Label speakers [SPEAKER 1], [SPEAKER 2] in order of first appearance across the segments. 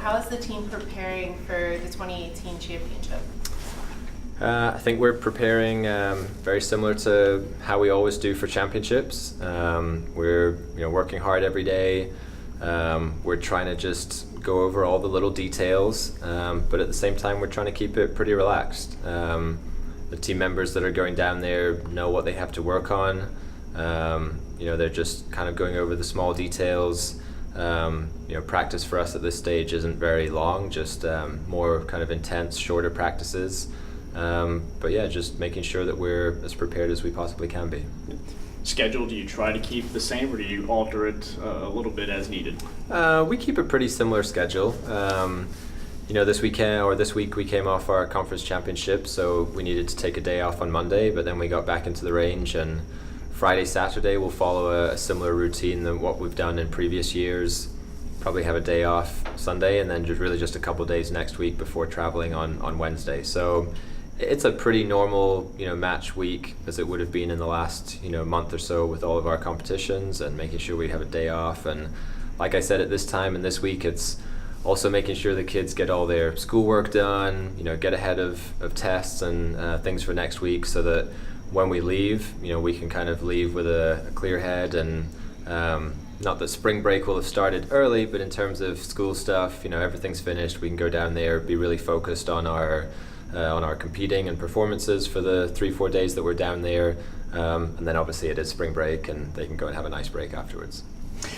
[SPEAKER 1] how is the team preparing for the 2018 championship?
[SPEAKER 2] I think we're preparing very similar to how we always do for championships. We're working hard every day. We're trying to just go over all the little details, but at the same time we're trying to keep it pretty relaxed. The team members that are going down there know what they have to work on. They're just kind of going over the small details. Practice for us at this stage isn't very long, just more kind of intense, shorter practices. But yeah, just making sure that we're as prepared as we possibly can be.
[SPEAKER 3] Schedule, do you try to keep the same, or do you alter it a little bit as needed?
[SPEAKER 2] We keep a pretty similar schedule. This week we came off our conference championship, so we needed to take a day off on Monday, but then we got back into the range, and Friday, Saturday we'll follow a similar routine than what we've done in previous years. Probably have a day off Sunday, and then just a couple days next week before traveling on Wednesday. So it's a pretty normal match week, as it would have been in the last month or so with all of our competitions, and making sure we have a day off. And like I said, at this time and this week, it's also making sure the kids get all their schoolwork done, get ahead of tests and things for next week, so that when we leave, we can kind of leave with a clear head. And not that spring break will have started early, but in terms of school stuff, everything's finished. We can go down there, be really focused on our competing and performances for the 3-4 days that we're down there, and then obviously it is spring break, and they can go and have a nice break afterwards.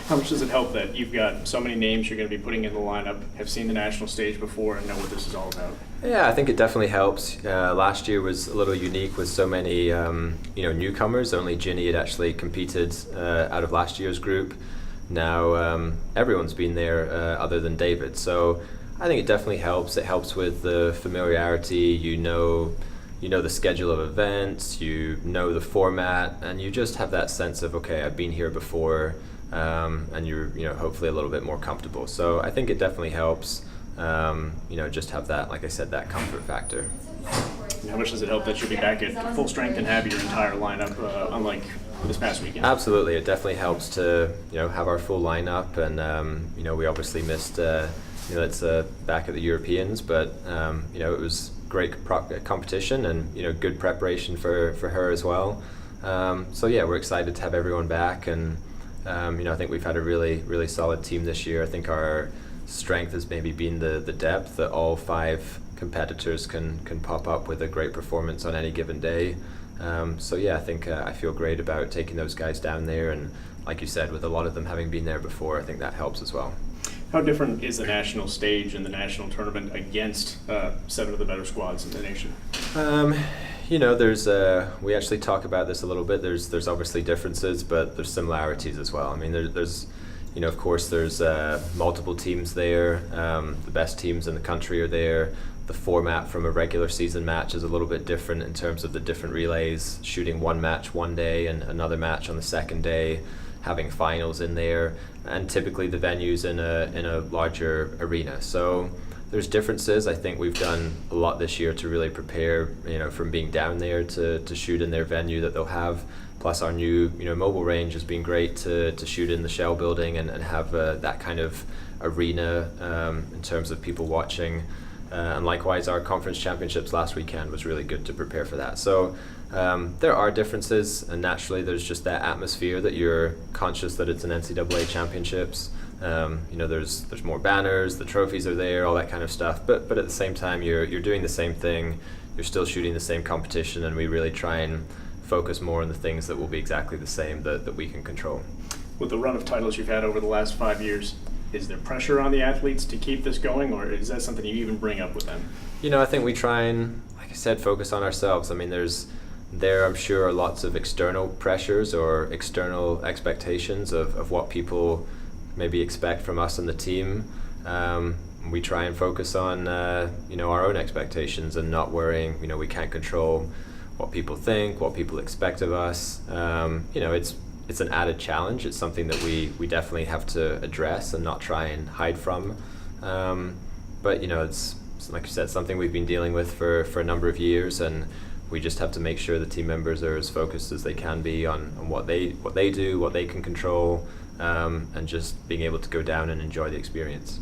[SPEAKER 3] How much does it help that you've got so many names you're going to be putting in the lineup, have seen the national stage before, and know what this is all about?
[SPEAKER 2] Yeah, I think it definitely helps. Last year was a little unique with so many newcomers. Only Ginny had actually competed out of last year's group. Now everyone's been there other than David. So I think it definitely helps. It helps with the familiarity. You know the schedule of events, you know the format, and you just have that sense of, okay, I've been here before, and you're hopefully a little bit more comfortable. So I think it definitely helps. Just have that, like I said, that comfort factor.
[SPEAKER 3] How much does it help that you'll be back at full strength and have your entire lineup, unlike this past weekend?
[SPEAKER 2] Absolutely, it definitely helps to have our full lineup, and we obviously missed. It's back at the Europeans, but it was great competition and good preparation for her as well. So yeah, we're excited to have everyone back, and I think we've had a really solid team this year. I think our strength has maybe been the depth that all 5 competitors can pop up with a great performance on any given day. So yeah, I think I feel great about taking those guys down there, and like you said, with a lot of them having been there before, I think that helps as well.
[SPEAKER 3] How different is the national stage and the national tournament against 7 of the better squads in the nation?
[SPEAKER 2] There's we actually talk about this a little bit. There's obviously differences, but there's similarities as well. I mean, there's of course there's multiple teams there. The best teams in the country are there. The format from a regular season match is a little bit different in terms of the different relays, shooting one match one day and another match on the second day, having finals in there, and typically the venue's in a larger arena. So there's differences. I think we've done a lot this year to really prepare, from being down there to shoot in their venue that they'll have. Plus our new, mobile range has been great to shoot in the Shell building and have that kind of arena in terms of people watching. And likewise, our conference championships last weekend was really good to prepare for that. So there are differences, and naturally there's just that atmosphere that you're conscious that it's an NCAA championships. There's more banners, the trophies are there, all that kind of stuff. But at the same time, you're doing the same thing. You're still shooting the same competition, and we really try and focus more on the things that will be exactly the same that we can control.
[SPEAKER 3] With the run of titles you've had over the last 5 years, is there pressure on the athletes to keep this going, or is that something you even bring up with them?
[SPEAKER 2] I think we try and, like I said, focus on ourselves. I mean, there I'm sure are lots of external pressures or external expectations of what people maybe expect from us and the team. We try and focus on our own expectations and not worrying. We can't control what people think, what people expect of us. It's an added challenge. It's something that we definitely have to address and not try and hide from. But it's like you said, something we've been dealing with for a number of years, and we just have to make sure the team members are as focused as they can be on what they do, what they can control, and just being able to go down and enjoy the experience.